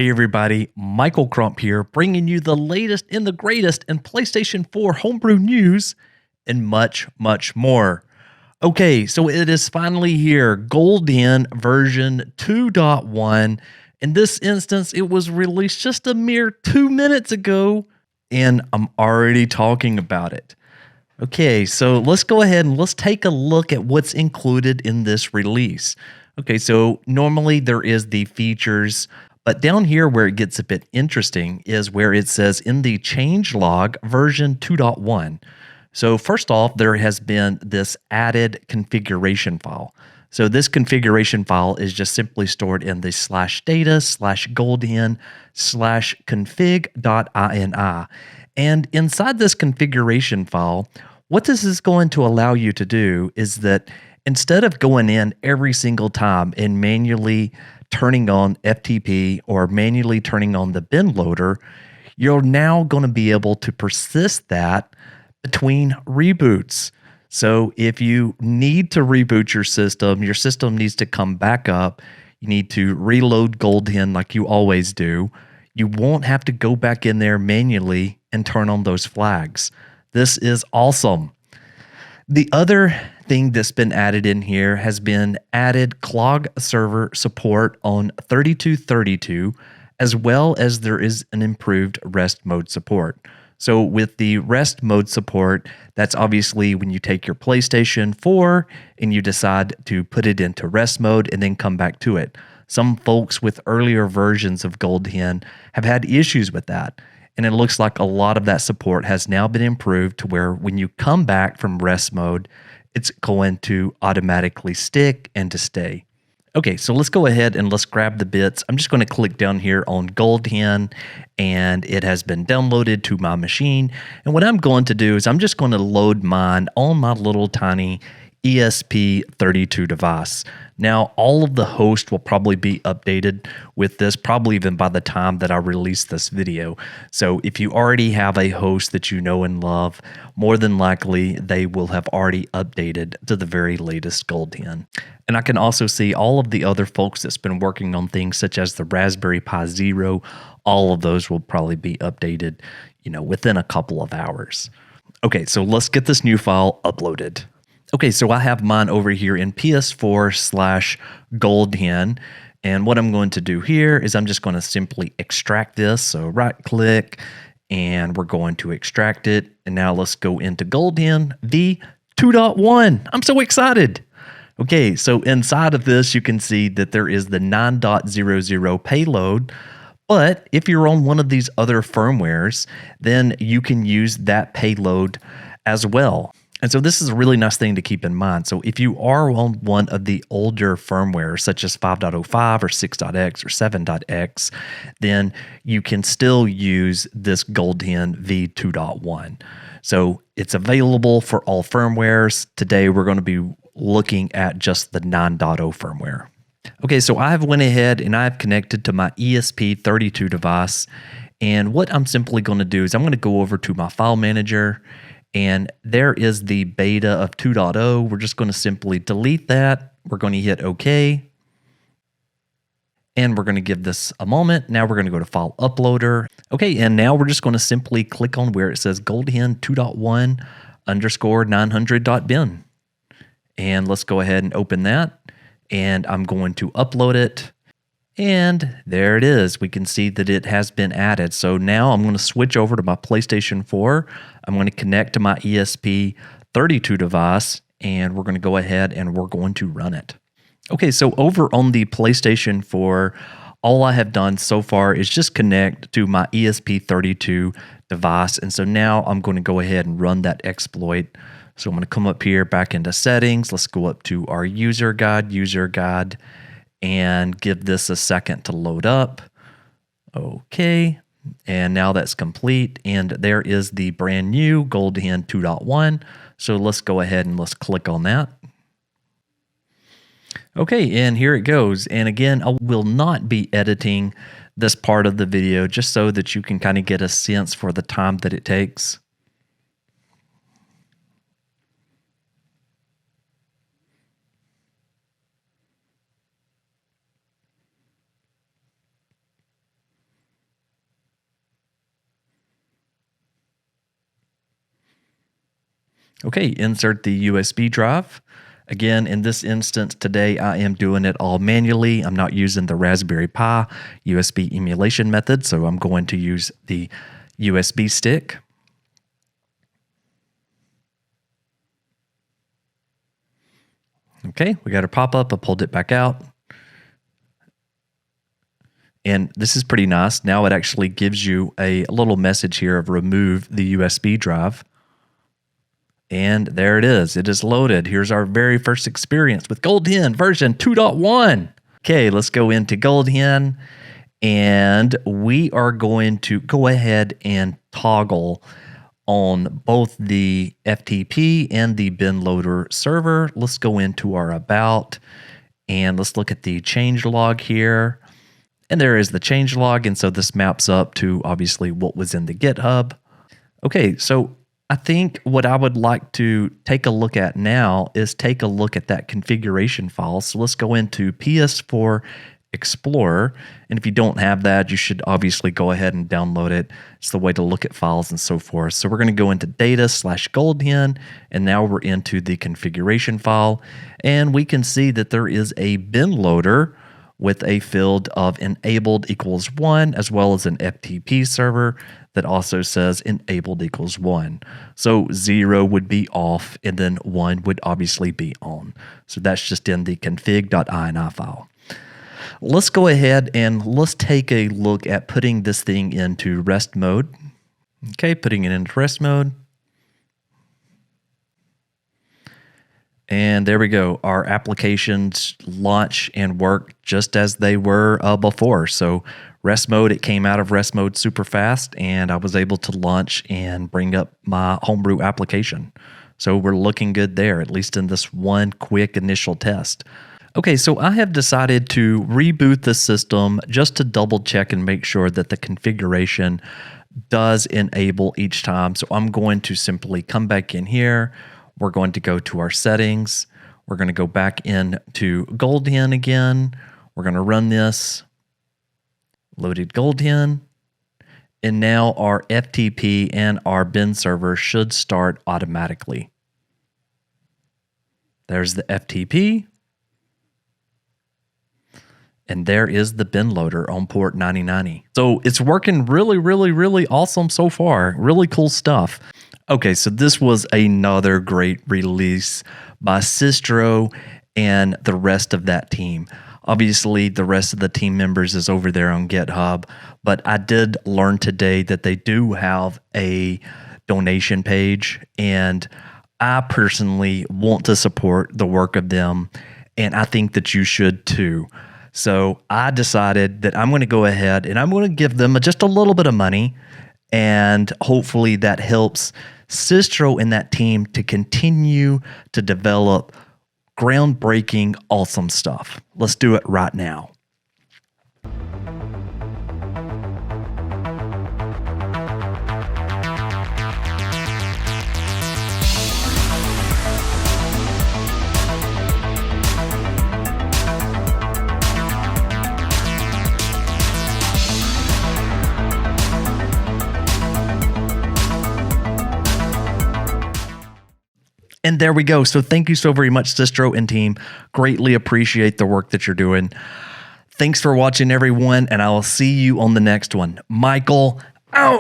Hey everybody, Michael Crump here, bringing you the latest and the greatest in PlayStation 4 homebrew news and much, much more. Okay, so it is finally here, GoldHEN version 2.1. In this instance, it was released just a mere 2 minutes ago, and I'm already talking about it. Okay, so let's go ahead and let's take a look at what's included in this release. Okay, so normally there is the features, but down here where it gets a bit interesting is where it says in the changelog version 2.1. So first off, there has been this added configuration file. So this configuration file is just simply stored in the /data/goldhen/config.ini. And inside this configuration file, what this is going to allow you to do is that instead of going in every single time and manually turning on FTP or manually turning on the bin loader, you're now going to be able to persist that between reboots. So if you need to reboot your system needs to come back up. You need to reload GoldHEN like you always do. You won't have to go back in there manually and turn on those flags. This is awesome. The other thing that's been added in here has been added clog server support on 3232, as well as there is an improved rest mode support. So with the rest mode support, that's obviously when you take your PlayStation 4 and you decide to put it into rest mode and then come back to it. Some folks with earlier versions of GoldHEN have had issues with that. And it looks like a lot of that support has now been improved to where when you come back from rest mode, it's going to automatically stick and to stay. Okay, so let's go ahead and let's grab the bits. I'm just going to click down here on GoldHEN, and it has been downloaded to my machine. And what I'm going to do is I'm just going to load mine on my little tiny ESP32 device. Now, all of the hosts will probably be updated with this, probably even by the time that I release this video. So if you already have a host that you know and love, more than likely they will have already updated to the very latest GoldHEN. And I can also see all of the other folks that's been working on things such as the Raspberry Pi Zero. All of those will probably be updated, within a couple of hours. Okay, so let's get this new file uploaded. Okay, so I have mine over here in PS4/GoldHEN. And what I'm going to do here is I'm just going to simply extract this. So right click and we're going to extract it. And now let's go into GoldHEN v2.1. I'm so excited. Okay, so inside of this, you can see that there is the 9.00 payload. But if you're on one of these other firmwares, then you can use that payload as well. And so this is a really nice thing to keep in mind. So if you are on one of the older firmware, such as 5.05 or 6.x or 7.x, then you can still use this GoldHEN v2.1. So it's available for all firmwares. Today, we're going to be looking at just the 9.0 firmware. Okay, so I've went ahead and I've connected to my ESP32 device. And what I'm simply going to do is I'm going to go over to my file manager. And there is the beta of 2.0. We're just going to simply delete that. We're going to hit OK. And we're going to give this a moment. Now we're going to go to File Uploader. Okay, and now we're just going to simply click on where it says GoldHEN 2.1_900.bin. And let's go ahead and open that. And I'm going to upload it. And there it is. We can see that it has been added. So now I'm going to switch over to my PlayStation 4. I'm going to connect to my ESP32 device, and we're going to go ahead and we're going to run it. Okay, so over on the PlayStation 4, all I have done so far is just connect to my ESP32 device. And so now I'm going to go ahead and run that exploit. So I'm going to come up here back into settings. Let's go up to our user guide, and give this a second to load up. Okay, and now that's complete, and there is the brand new GoldHEN 2.1. So let's go ahead and let's click on that. Okay, and here it goes. And again, I will not be editing this part of the video just so that you can kind of get a sense for the time that it takes. Okay, insert the USB drive. Again, in this instance today, I am doing it all manually. I'm not using the Raspberry Pi USB emulation method, so I'm going to use the USB stick. Okay, we got a pop-up. I pulled it back out. And this is pretty nice. Now it actually gives you a little message here of remove the USB drive. And there it is. It is loaded. Here's our very first experience with GoldHEN version 2.1. Okay, let's go into GoldHEN. And we are going to go ahead and toggle on both the FTP and the bin loader server. Let's go into our about and let's look at the changelog here. And there is the changelog. And so this maps up to obviously what was in the GitHub. Okay, so I think what I would like to take a look at now is take a look at that configuration file. So let's go into PS4 Explorer. And if you don't have that, you should obviously go ahead and download it. It's the way to look at files and so forth. So we're going to go into data/GoldHEN, and now we're into the configuration file. And we can see that there is a bin loader with a field of enabled equals 1, as well as an FTP server that also says enabled equals 1. So 0 would be off, and then 1 would obviously be on. So that's just in the config.ini file. Let's go ahead and let's take a look at putting this thing into rest mode. Okay, putting it into rest mode. And there we go. Our applications launch and work just as they were before. So rest mode, it came out of rest mode super fast, and I was able to launch and bring up my homebrew application. So we're looking good there, at least in this one quick initial test. Okay, so I have decided to reboot the system just to double check and make sure that the configuration does enable each time. So I'm going to simply come back in here. We're going to go to our settings. We're going to go back into GoldHEN again. We're going to run this. Loaded GoldHEN. And now our FTP and our bin server should start automatically. There's the FTP. And there is the bin loader on port 9090. So it's working really, really, really awesome so far. Really cool stuff. Okay, so this was another great release by Sistro and the rest of that team. Obviously, the rest of the team members is over there on GitHub, but I did learn today that they do have a donation page, and I personally want to support the work of them, and I think that you should too. So I decided that I'm going to go ahead and I'm going to give them just a little bit of money, and hopefully that helps Sistro and that team to continue to develop groundbreaking, awesome stuff. Let's do it right now. And there we go. So thank you so very much, Sistro and team. Greatly appreciate the work that you're doing. Thanks for watching, everyone, and I will see you on the next one. Michael, out.